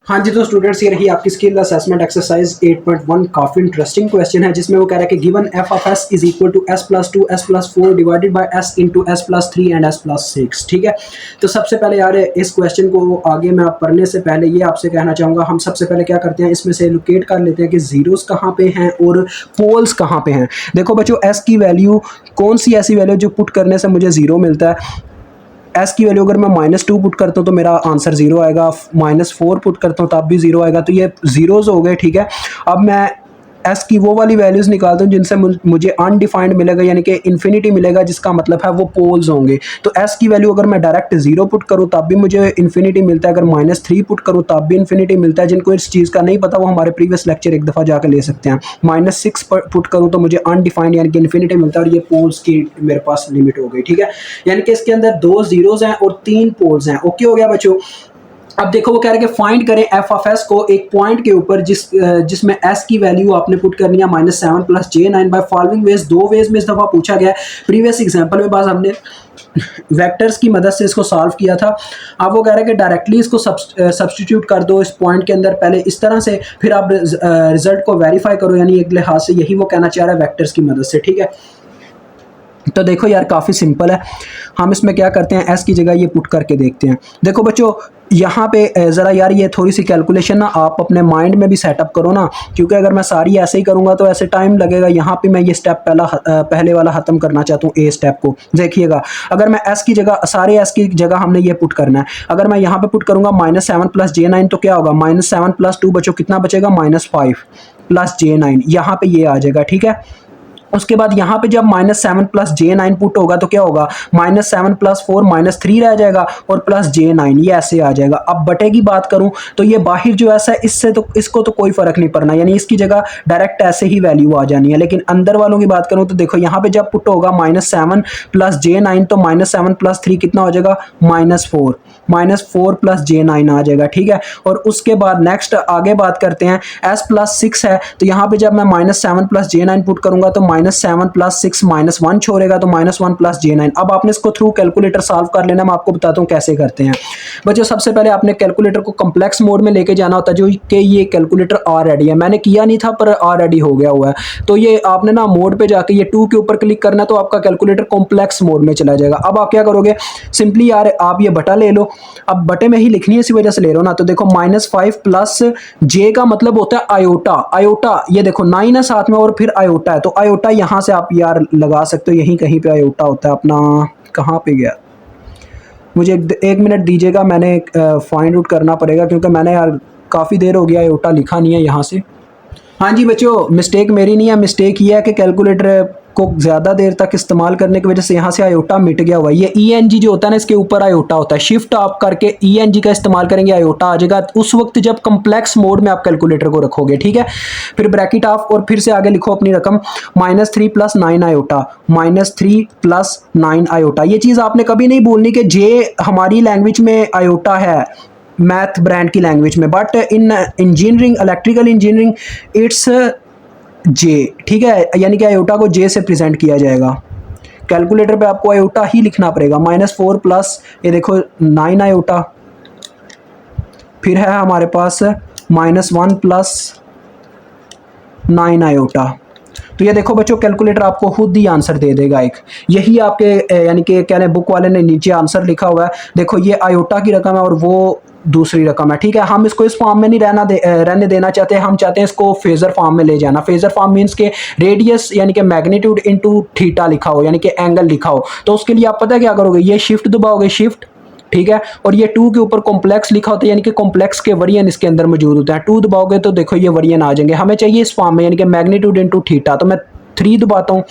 हाँ जी, तो स्टूडेंट्स ये रही आपकी स्किल असेसमेंट एक्सरसाइज 8.1। काफ़ी इंटरेस्टिंग क्वेश्चन है जिसमें वो कह रहा है कि given F of S is equal to S plus two S plus four divided by S into S plus three and S plus six. ठीक है, तो सबसे पहले यार इस क्वेश्चन को आगे मैं पढ़ने से पहले ये आपसे कहना चाहूँगा, हम सबसे पहले क्या करते हैं, इसमें से लोकेट कर लेते हैं कि जीरोस कहाँ पे हैं और पोल्स कहाँ पे हैं। देखो बच्चों, एस की वैल्यू कौन सी ऐसी वैल्यू जो पुट करने से मुझे जीरो मिलता है। एस की वैल्यू अगर मैं -2 पुट करता हूँ तो मेरा आंसर जीरो आएगा, -4 पुट करता हूँ तब भी जीरो आएगा, तो ये जीरोज हो गए। ठीक है, अब मैं एस की वो वाली वैल्यूज़ निकालता हूँ जिनसे मुझे अनडिफाइंड मिलेगा, यानी कि इन्फिनिटी मिलेगा, जिसका मतलब है वो पोल्स होंगे। तो एस की वैल्यू अगर मैं डायरेक्ट जीरो पुट करूँ तब भी मुझे इन्फिनिटी मिलता है, अगर -3 पुट करूँ तब भी इन्फिनिटी मिलता है। जिनको इस चीज़ का नहीं पता वो हमारे प्रीवियस लेक्चर एक दफ़ा जाकर ले सकते हैं। -6 पुट करूँ तो मुझे अनडिफाइंड यानी कि इन्फिनिटी मिलता है, और ये पोल्स की मेरे पास लिमिट हो गई। ठीक है, यानी कि इसके अंदर 2 जीरोज हैं और 3 पोल्स हैं। ओके हो गया बच्चों। अब देखो वो कह रहे हैं कि फाइंड करें एफ ऑफ एस को एक पॉइंट के ऊपर जिसमें एस की वैल्यू आपने पुट करनी है -7 plus J9 by following veg. दो वेज में इस दफ़ा पूछा गया है। प्रीवियस एग्जांपल में बस हमने वेक्टर्स की मदद से इसको सॉल्व किया था। अब वो कह रहे हैं कि डायरेक्टली इसको सब्सटीट्यूट कर दो इस पॉइंट के अंदर, पहले इस तरह से, फिर आप रिजल्ट को वेरीफाई करो, यानी एक लिहाज से यही वो कहना चाह रहा है वेक्टर्स की मदद से। ठीक है, तो देखो यार काफ़ी सिंपल है। हम इसमें क्या करते हैं, एस की जगह ये पुट करके देखते हैं। देखो बच्चों, यहाँ पे ज़रा यार ये थोड़ी सी कैलकुलेशन ना आप अपने माइंड में भी सेटअप करो ना, क्योंकि अगर मैं सारी ऐसे ही करूँगा तो ऐसे टाइम लगेगा। यहाँ पे मैं ये स्टेप पहले वाला ख़त्म करना चाहता हूँ, ए स्टेप को। देखिएगा, अगर मैं एस की जगह, सारे एस की जगह हमने ये पुट करना है। अगर मैं यहाँ पे पुट करूँगा -7 प्लस J9 तो क्या होगा, -7 प्लस 2 बच्चों कितना बचेगा, -5 प्लस J9, यहाँ पे ये आ जाएगा। ठीक है, उसके बाद यहाँ पे जब -7 प्लस J9 पुट होगा तो क्या होगा, -7 प्लस 4 -3 रह जाएगा और प्लस J9, ये ऐसे आ जाएगा। अब बटे की बात करूँ तो ये बाहर जो ऐसा है इससे तो इसको तो कोई फर्क नहीं पड़ना, यानी इसकी जगह डायरेक्ट ऐसे ही वैल्यू आ जानी है। लेकिन अंदर वालों की बात करूँ तो देखो यहाँ पे जब पुट होगा -7 प्लस J9 तो -7 प्लस 3 कितना हो जाएगा, -4 प्लस J9 आ जाएगा। ठीक है, और उसके बाद नेक्स्ट आगे बात करते हैं, S प्लस 6 है तो यहाँ पे जब मैं -7 प्लस J9 पुट करूंगा तो -7 प्लस 6 -1 छोड़ेगा तो -1 प्लस J9। अब आपने इसको थ्रू कैलकुलेटर सॉल्व कर लेना, मैं आपको बताता हूँ कैसे करते हैं। बच्चों सबसे पहले आपने कैलकुलेटर को कॉम्प्लेक्स मोड में लेके जाना होता है, जो कि ये कैलकुलेटर ऑलरेडी है, मैंने किया नहीं था पर ऑलरेडी हो गया हुआ है। तो ये आपने ना मोड पे जाके ये 2 के ऊपर क्लिक करना है तो आपका कैलकुलेटर कॉम्प्लेक्स मोड में चला जाएगा। अब आप क्या करोगे, सिंपली यार आप ये बटा ले लो। अब बटे में ही लिखनी है इसी वजह से ले रहा हूँ ना। तो देखो -5 प्लस J का मतलब होता है आयोटा, आयोटा ये देखो 9 है साथ में और फिर आयोटा है, तो आयोटा यहाँ से आप यार लगा सकते हो, यहीं कहीं पे आयोटा होता है अपना। कहाँ पे गया, मुझे एक मिनट दीजिएगा, मैंने फाइंड आउट करना पड़ेगा क्योंकि मैंने यार काफ़ी देर हो गया आयोटा लिखा नहीं है यहाँ से। हाँ जी बच्चों, मिस्टेक मेरी नहीं है, मिस्टेक ये है कि कैलकुलेटर को ज़्यादा देर तक इस्तेमाल करने की वजह से यहाँ से आयोटा मिट गया हुआ है। ये ENG जो होता है ना, इसके ऊपर आयोटा होता है। शिफ्ट आप करके ENG का इस्तेमाल करेंगे, आयोटा आ जाएगा उस वक्त जब कम्प्लेक्स मोड में आप कैलकुलेटर को रखोगे। ठीक है, फिर ब्रैकेट ऑफ और फिर से आगे लिखो अपनी रकम, -3 प्लस 9 आयोटा, -3 प्लस 9 आयोटा। ये चीज़ आपने कभी नहीं भूलनी कि जे हमारी लैंग्वेज में आयोटा है, मैथ ब्रांड की लैंग्वेज में, but in engineering, electrical engineering it's J। ठीक है, यानी कि आयोटा को J से प्रेजेंट किया जाएगा। कैलकुलेटर पे आपको आयोटा ही लिखना पड़ेगा। -4 प्लस ये देखो 9 आयोटा, फिर है हमारे पास -1 प्लस 9 आयोटा। तो ये देखो बच्चों, कैलकुलेटर आपको खुद ही आंसर दे देगा एक। यही आपके यानी कि क्या है, बुक वाले ने नीचे आंसर लिखा हुआ है। देखो ये आयोटा की रकम है और वो दूसरी रकम है। ठीक है, हम इसको इस फॉर्म में नहीं रहने देना चाहते, हम चाहते हैं इसको फेजर फॉर्म में ले जाना। फेजर फॉर्म मीन्स के रेडियस यानी कि मैग्नीट्यूड इनटू थीटा लिखा हो, यानी कि एंगल लिखा हो। तो उसके लिए आप पता है क्या करोगे, ये शिफ्ट दबाओगे, शिफ्ट, ठीक है, और ये 2 के ऊपर कॉम्प्लेक्स लिखा होता है, यानी कि कॉम्प्लेक्स के वरियन इसके अंदर मौजूद होता है। 2 दबाओगे तो देखो ये वरियन आ जाएंगे। हमें चाहिए इस फॉर्म में, यानी कि मैग्नीट्यूड इनटू थीटा। तो मैं 3 दबाता हूँ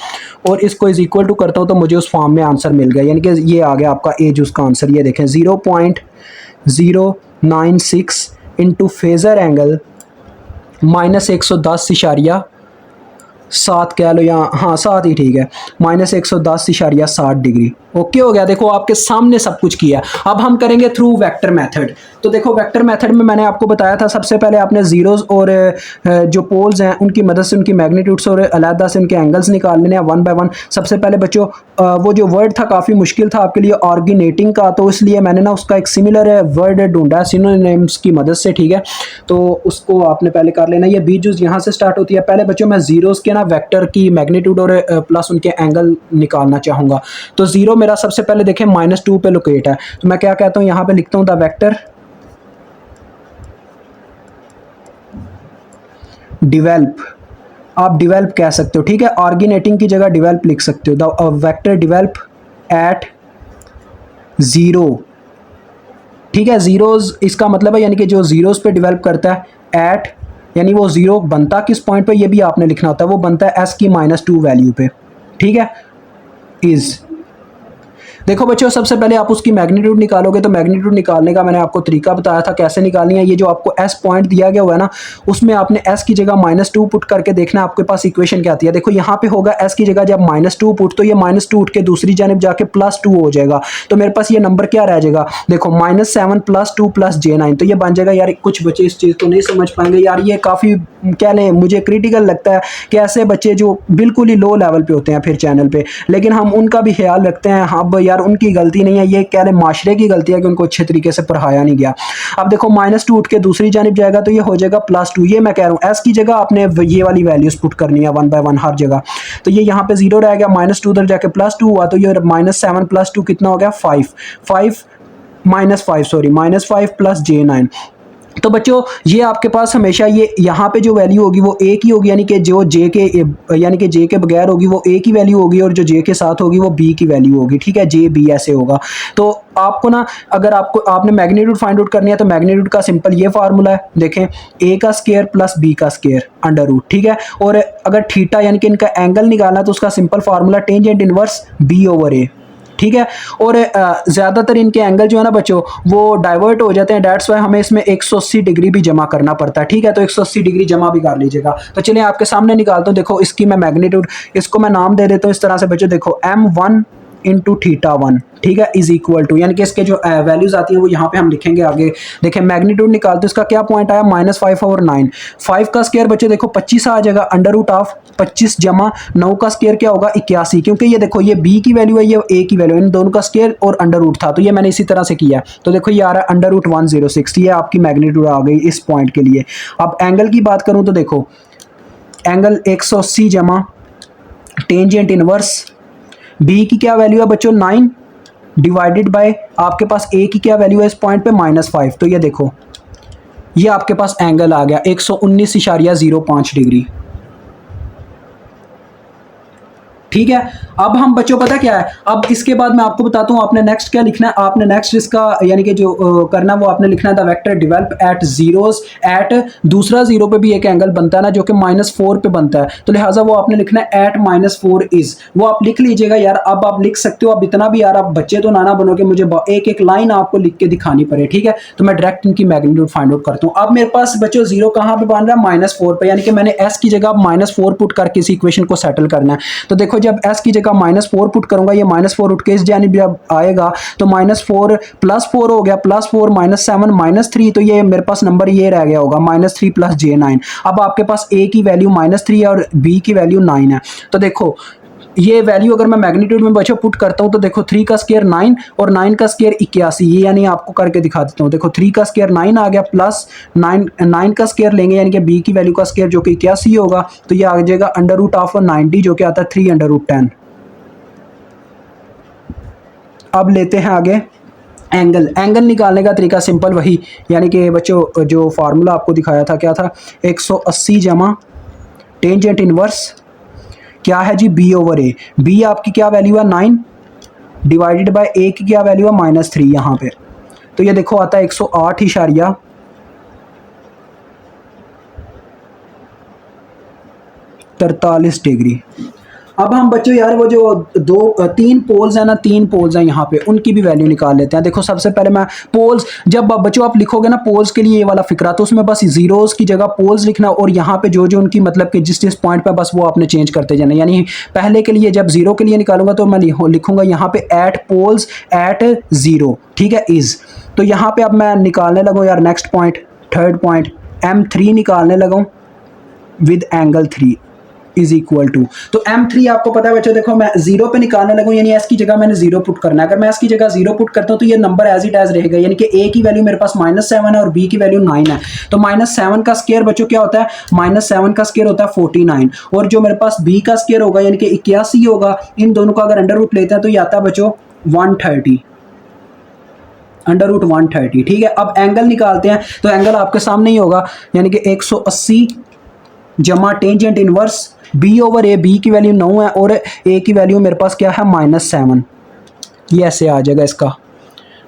और इसको इज इक्वल टू करता हूँ तो मुझे उस फॉर्म में आंसर मिल गया, यानी कि ये आ गया आपका एज उसका आंसर। ये देखें 0.096 इंटू फेजर एंगल -110.7 कह लो, या हाँ 7 ही ठीक है, -110.7 डिग्री। ओके हो गया, देखो आपके सामने सब कुछ किया। अब हम करेंगे थ्रू वेक्टर मेथड। तो देखो वेक्टर मेथड में मैंने आपको बताया था सबसे पहले आपने जीरोस और जो पोल्स हैं उनकी मदद से उनकी मैग्नीट्यूड्स और अलग से उनके एंगल्स निकाल लेने हैं वन बाय वन। सबसे पहले बच्चों वो जो वर्ड था काफ़ी मुश्किल था आपके लिए ऑर्गेनेटिंग का, तो इसलिए मैंने ना उसका एक सिमिलर वर्ड ढूंढा सिनोनिम्स की मदद से, ठीक है। तो उसको आपने पहले कर लेना। ये बीच जो यहाँ से स्टार्ट होती है, पहले बच्चों मैं जीरोस के ना वेक्टर की मैग्नीट्यूड और प्लस उनके एंगल निकालना चाहूँगा। तो जीरो मेरा सबसे पहले देखें -2 पे लोकेट है, तो मैं क्या कहता हूँ यहाँ पे लिखता हूँ द वेक्टर डिवेल्प। आप डिवेल्प कह सकते हो, ठीक है, ऑर्गेनेटिंग की जगह डिवेल्प लिख सकते हो। The vector develop at zero, ठीक है। जीरोज इसका मतलब है यानी कि जो जीरोस पे डिवेल्प करता है एट, यानी वो जीरो बनता किस पॉइंट पे ये भी आपने लिखना होता है, वो बनता है एस की -2 वैल्यू पे, ठीक है। इज, देखो बच्चों सबसे पहले आप उसकी मैग्नीट्यूड निकालोगे, तो मैग्नीट्यूड निकालने का मैंने आपको तरीका बताया था कैसे निकालनी है। ये जो आपको एस पॉइंट दिया गया हुआ है ना, उसमें आपने एस की जगह -2 पुट करके देखना आपके पास इक्वेशन क्या आती है। देखो यहाँ पे होगा एस की जगह जब -2 पुट, तो ये -2 उठ के दूसरी जानब जाके +2 हो जाएगा, तो मेरे पास ये नंबर क्या रह जाएगा, देखो -7 + 2 + J9। तो ये बन जाएगा यार, कुछ बच्चे इस चीज़ को नहीं समझ पाएंगे यार, ये काफ़ी क्या लें मुझे क्रिटिकल लगता है कि ऐसे बच्चे जो बिल्कुल ही लो लेवल पे होते हैं फिर चैनल पे, लेकिन हम उनका भी ख्याल रखते हैं। हाँ यार उनकी गलती नहीं है, ये कह लें माशरे की गलती है कि उनको अच्छे तरीके से पढ़ाया नहीं गया। अब देखो -2 उठ के दूसरी जानिब जाएगा, तो ये हो जाएगा +2। ये मैं कह रहा हूँ एस की जगह आपने ये वाली वैल्यूज पुट करनी है वन बाय वन हर जगह। तो ये यहाँ पे 0 रह गया, -2 उधर जाके +2 हुआ, तो ये -7 + 2 कितना हो गया 5 -5 सॉरी -5 + J9। तो बच्चों ये आपके पास हमेशा ये यहाँ पे जो वैल्यू होगी वो एक ही होगी, यानी कि जो जे के यानी कि जे के बगैर होगी वो ए की वैल्यू होगी, और जो जे के साथ होगी वो बी की वैल्यू होगी, ठीक है। जे बी ऐसे होगा। तो आपको ना अगर आपको आपने मैग्नीट्यूड फाइंड आउट करनी है, तो मैग्नीट्यूड का सिंपल ये फार्मूला है, देखें ए का स्क्वायर + बी का स्क्वायर √, ठीक है। और अगर थीटा यानी कि इनका एंगल निकालना, तो उसका simple formula tangent inverse B/A, ठीक है। और ज़्यादातर इनके एंगल जो है ना बच्चों वो डाइवर्ट हो जाते हैं, डेट्स वाई हमें इसमें 180 डिग्री भी जमा करना पड़ता है, ठीक है। तो 180 डिग्री जमा भी कर लीजिएगा। तो चलिए आपके सामने निकालता हूँ। देखो इसकी मैं मैग्नीट्यूड, इसको मैं नाम दे देता हूँ इस तरह से बच्चों, देखो M1 × θ1, ठीक है, इज इक्वल टू, यानी कि इसके जो वैल्यूज आती है वो यहाँ पे हम लिखेंगे आगे। देखें मैग्नीट्यूड निकालते, इसका क्या पॉइंट आया -5/9। 5 का स्क्वायर बच्चों देखो 25 आ जाएगा, √25 जमा 9 का स्क्वायर क्या होगा 81, क्योंकि ये देखो ये बी की वैल्यू है, ये ए की वैल्यू, इन दोनों का स्क्वायर और √ था, तो ये मैंने इसी तरह से किया। तो देखो ये आ रहा है √106, ये आपकी मैग्नीट्यूड आ गई इस पॉइंट के लिए। अब एंगल की बात करूँ तो देखो एंगल 180 जमा टेंजेंट इनवर्स बी की क्या वैल्यू है बच्चों 9 डिवाइडेड बाय आपके पास ए की क्या वैल्यू है इस पॉइंट पे -5। तो ये देखो ये आपके पास एंगल आ गया 119.05 डिग्री, ठीक है। अब हम बच्चों पता क्या है, अब इसके बाद मैं आपको बताता हूँ आपने नेक्स्ट क्या लिखना है। आपने नेक्स्ट इसका यानी कि जो करना वो आपने लिखना है the vector develop at zeros at दूसरा जीरो पे भी एक एंगल बनता है ना जो कि -4 पे बनता है, तो लिहाजा वो आपने लिखना है एट -4 इज, वो आप लिख लीजिएगा यार। अब आप लिख सकते हो, अब इतना भी यार आप बच्चे तो ना बनोगे, मुझे एक एक लाइन आपको लिख के दिखानी पड़े, ठीक है। तो मैं डायरेक्ट इनकी मैग्नीट्यूड फाइंड आउट करता हूँ। अब मेरे पास बच्चों जीरो कहाँ पे बन रहा है -4 पे, यानी कि मैंने एस की जगह -4 पुट करके इस इक्वेशन को सेटल करना है। तो देखो जब एस की जगह -4 पुट करूंगा, ये -4 उठ के इस जानिब जब आएगा तो -4 + 4 हो गया, +4 -7 -3, तो ये मेरे पास नंबर ये रह गया होगा -3 + J9। अब आपके पास ए की वैल्यू -3 है और बी की वैल्यू 9 है। तो देखो ये वैल्यू अगर मैं मैग्नीट्यूड में बच्चों पुट करता हूं तो देखो 3 का स्क्वायर 9 और 9 का स्क्वायर 81, ये यानी आपको करके दिखा देता हूं। देखो 3 का स्क्वायर 9 आ गया प्लस 9 का स्क्वायर लेंगे यानी कि बी की वैल्यू का स्क्वायर जो कि 81 होगा, तो ये आ जाएगा √90 जो कि आता है 3/10। अब लेते हैं आगे एंगल। एंगल निकालने का तरीका सिंपल वही, यानी कि बच्चों जो फार्मूला आपको दिखाया था क्या था 180 जमा टेंजेंट इनवर्स क्या है जी B/A। बी आपकी क्या वैल्यू है 9 डिवाइडेड बाय ए की क्या वैल्यू है -3 यहाँ पे, तो ये देखो आता है 108.43 डिग्री। अब हम बच्चों यार वो जो तीन पोल्स हैं ना, तीन पोल्स हैं यहाँ पे, उनकी भी वैल्यू निकाल लेते हैं। देखो सबसे पहले मैं पोल्स, जब बच्चों आप लिखोगे ना पोल्स के लिए ये वाला फिक्रा, तो उसमें बस जीरोस की जगह पोल्स लिखना, और यहाँ पे जो जो उनकी मतलब कि जिस जिस पॉइंट पे बस वो आपने चेंज करते जाना। यानी पहले के लिए जब जीरो के लिए निकालूंगा तो मैं लिखूंगा यहाँ पे एट पोल्स एट जीरो, ठीक है, इज। तो यहाँ पे अब मैं निकालने लगूँ यार next point, third point M3 निकालने लगूँ with angle 3 is equal to. तो M3 आपको पता है बच्चों, देखो मैं जीरो पे निकालने लगूँ, यानी S की जगह मैंने जीरो पुट करना है। अगर मैं S की जगह जीरो पुट करता हूँ तो ये नंबर एज इट एज रहेगा, यानी कि A की वैल्यू मेरे पास -7 है और B की वैल्यू 9 है। तो -7 का स्क्वायर बच्चों क्या होता है, -7 का स्क्वायर होता है 49, और जो मेरे पास B का स्क्वायर होगा यानी कि 81 होगा। इन दोनों का अगर अंडर रूट लेते हैं तो ये आता है बच्चों 130, अंडर रूट 130, ठीक है। अब एंगल निकालते हैं, तो एंगल आपके सामने ही होगा, यानी कि 180 जमा टेंजेंट इनवर्स B/A। B की वैल्यू 9 है और A की वैल्यू मेरे पास क्या है -7, ये ऐसे आ जाएगा इसका।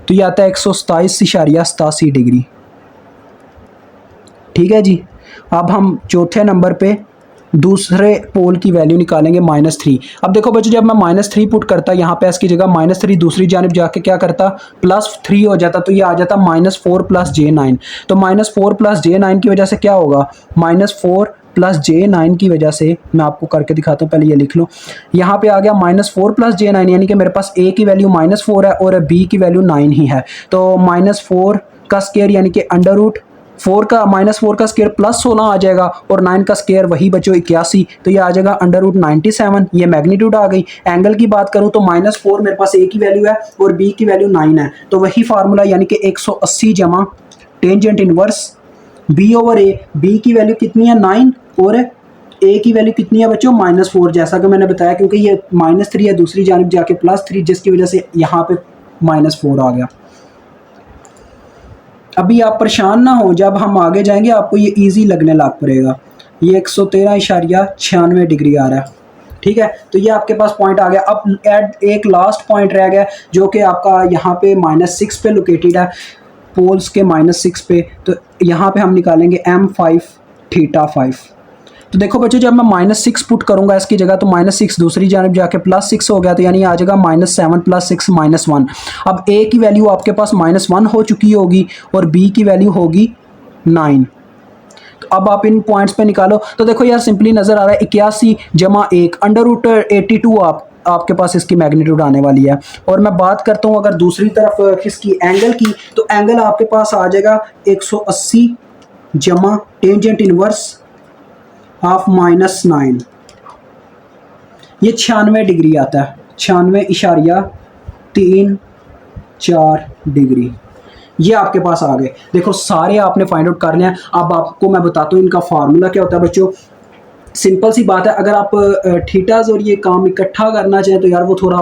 तो ये आता है 127.87 डिग्री, ठीक है जी। अब हम चौथे नंबर पे दूसरे पोल की वैल्यू निकालेंगे -3। अब देखो बच्चों, जब मैं -3 पुट करता यहाँ पे S की जगह -3, दूसरी जानिब जाके क्या करता +3 हो जाता, तो ये आ जाता -4 + J9। तो -4 + J9 की वजह से क्या होगा, -4 + J9 की वजह से, मैं आपको करके दिखाता हूँ, पहले ये लिख लो। यहाँ पे आ गया -4 + J9, यानी कि मेरे पास A की वैल्यू -4 है और B की वैल्यू 9 ही है। तो -4 का स्क्वायर यानी कि अंडर रूट -4 का स्क्वायर +16 आ जाएगा, और 9 का स्क्वायर वही बच्चों 81, तो ये आ जाएगा अंडर रूट 97। ये मैग्नीट्यूड आ गई। एंगल की बात करूं तो -4 मेरे पास A की वैल्यू है और B की वैल्यू 9 है, तो वही फार्मूला यानी कि 180 जमा टेंजेंट इनवर्स B/A। B की वैल्यू कितनी है 9 और A की वैल्यू कितनी है बच्चों -4, जैसा कि मैंने बताया, क्योंकि ये -3 है, दूसरी जानिब जाके +3, जिसकी वजह से यहाँ पे -4 आ गया। अभी आप परेशान ना हो, जब हम आगे जाएंगे आपको ये इजी लगने लग पड़ेगा। ये 113.96 डिग्री आ रहा है, ठीक है। तो ये आपके पास पॉइंट आ गया। अब एक लास्ट पॉइंट रह गया जो कि आपका यहाँ पे -6 पे लोकेटेड है, पोल्स के -6 पे। तो यहाँ पे हम निकालेंगे M5 θ5। तो देखो बच्चों, जब मैं -6 पुट करूंगा इसकी जगह, तो -6 दूसरी जानब जाके +6 हो गया, तो यानी आ जाएगा -7 + 6 -1। अब A की वैल्यू आपके पास -1 हो चुकी होगी और B की वैल्यू होगी 9। तो अब आप इन पॉइंट्स पे निकालो, तो देखो यार सिंपली नज़र आ रहा है 81 जमा 1 अंडर रूट 82 आपके पास इसकी मैग्नीट्यूड आने वाली है। और मैं बात करता हूँ अगर दूसरी तरफ किसकी, एंगल की, तो एंगल आपके पास आ जाएगा 180 जमा टेंजेंट इनवर्स ऑफ -9, ये 96 डिग्री आता है, 96.34 डिग्री। ये आपके पास आ गए। देखो सारे आपने फाइंड आउट कर लिया। अब आपको मैं बताता हूँ इनका फार्मूला क्या होता है बच्चों। सिंपल सी बात है, अगर आप थीटाज और ये काम इकट्ठा करना चाहें तो यार वो थोड़ा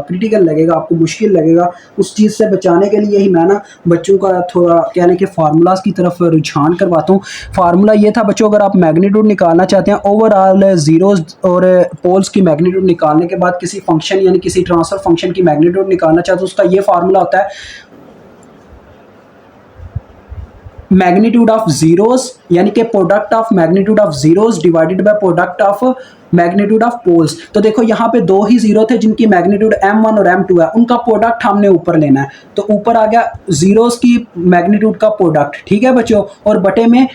क्रिटिकल लगेगा, आपको मुश्किल लगेगा। उस चीज़ से बचाने के लिए ही मैं ना बच्चों का थोड़ा क्या लें कि फार्मूलाज की तरफ रुझान करवाता हूँ। फार्मूला ये था बच्चों, अगर आप मैग्नीट्यूड निकालना चाहते हैं ओवरऑल जीरोज और पोल्स की मैग्नीट्यूड निकालने के बाद किसी फंक्शन यानी किसी ट्रांसफर फंक्शन की मैग्नीट्यूड निकालना चाहते हैं, उसका ये फार्मूला होता है मैग्नीट्यूड ऑफ जीरोस, यानी कि product of magnitude of zeros divided by product of magnitude of poles. तो देखो यहाँ पे दो ही जीरो थे जिनकी मैग्नीट्यूड M1 और M2 है, उनका प्रोडक्ट हमने ऊपर लेना है। तो ऊपर आ गया जीरोस की मैग्नीट्यूड का प्रोडक्ट, ठीक है बच्चों, और बटे में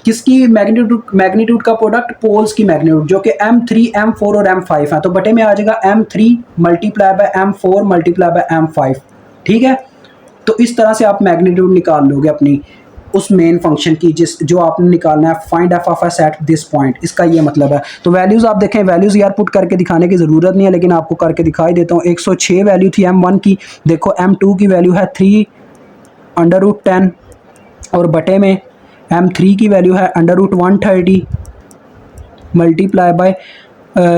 किसकी मैग्नीट्यूड का प्रोडक्ट, पोल्स की मैग्नीट्यूड, जो कि M3 M4 और M5 है। तो बटे में आ जाएगा M3 multiply by M4 multiply by M5, ठीक है। तो इस तरह से आप मैग्नीट्यूड निकाल लोगे अपनी उस मेन फंक्शन की जो आपने निकालना है, find F of S at this point, इसका ये मतलब है। तो वैल्यूज आप देखें, वैल्यूज यार पुट करके दिखाने की ज़रूरत नहीं है, लेकिन आपको करके दिखाई देता हूँ। 106 वैल्यू थी M1 की, देखो M2 की वैल्यू है 3/√10 और बटे में M3 की वैल्यू है √130 मल्टीप्लाई बाय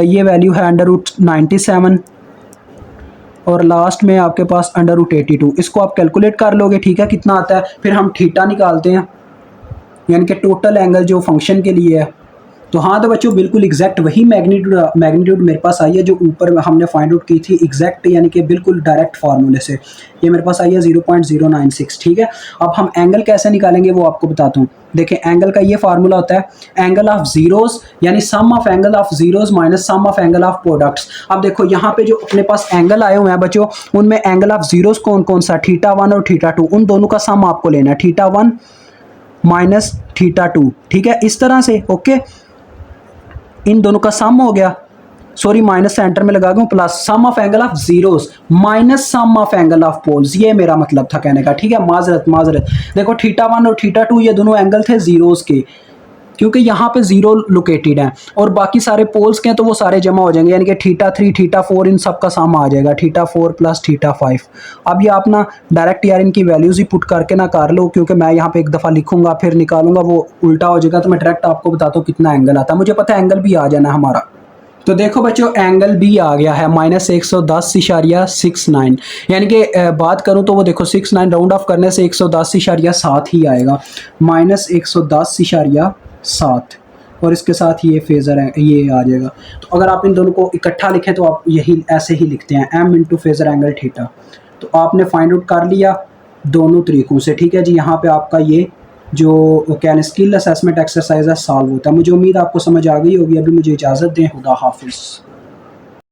ये वैल्यू है √97 और लास्ट में आपके पास √82। इसको आप कैलकुलेट कर लोगे, ठीक है, कितना आता है। फिर हम थीटा निकालते हैं, यानी कि टोटल एंगल जो फंक्शन के लिए है, तो हाँ तो बच्चों बिल्कुल एग्जैक्ट वही मैग्नीट्यूड मेरे पास आई है जो ऊपर हमने फाइंड आउट की थी एग्जैक्ट, यानी कि बिल्कुल डायरेक्ट फार्मूले से ये मेरे पास आई है 0.096। ठीक है, अब हम एंगल कैसे निकालेंगे वो आपको बताता हूँ। देखिए एंगल का ये फार्मूला होता है एंगल ऑफ जीरोस, यानी sum of angle of zeros minus sum of angle of products. अब देखो यहाँ पे जो अपने पास एंगल आए हुए हैं बच्चों, उनमें एंगल ऑफ जीरोस कौन कौन सा, θ1 और θ2, उन दोनों का सम आपको लेना है, θ1 माइनस θ2। ठीक है, इस तरह से ओके, इन दोनों का सम हो गया, सॉरी माइनस सेंटर में लगा दूं, plus sum of angle of zeros minus sum of angle of poles, ये मेरा मतलब था कहने का। ठीक है, माजरत देखो θ1 और θ2 ये दोनों एंगल थे जीरोस के, क्योंकि यहाँ पे जीरो लोकेटेड है, और बाकी सारे पोल्स के हैं तो वो सारे जमा हो जाएंगे, यानी कि θ3 θ4 इन सब का सम आ जाएगा, θ4 प्लस θ5। अब ये आप ना डायरेक्ट यार इनकी वैल्यूज ही पुट करके ना कर लो, क्योंकि मैं यहाँ पे एक दफ़ा लिखूंगा फिर निकालूंगा वो उल्टा हो जाएगा, तो मैं डायरेक्ट आपको बताता हूँ कितना एंगल आता है। मुझे पता है एंगल भी आ जाना हमारा। तो देखो बच्चों एंगल भी आ गया है -110.69, यानी कि बात करूं तो वो देखो 69 राउंड ऑफ करने से 110.7 ही आएगा, -110.7, और इसके साथ ये फेज़र है ये आ जाएगा। तो अगर आप इन दोनों को इकट्ठा लिखें तो आप यही ऐसे ही लिखते हैं m into phasor angle theta. तो आपने फाइंड आउट कर लिया दोनों तरीक़ों से। ठीक है जी, यहाँ पे आपका ये जो कैन स्किल असेसमेंट एक्सरसाइज है सॉल्व होता है। मुझे उम्मीद आपको समझ आ गई होगी। अभी मुझे इजाज़त दें, खुदा हाफिज़।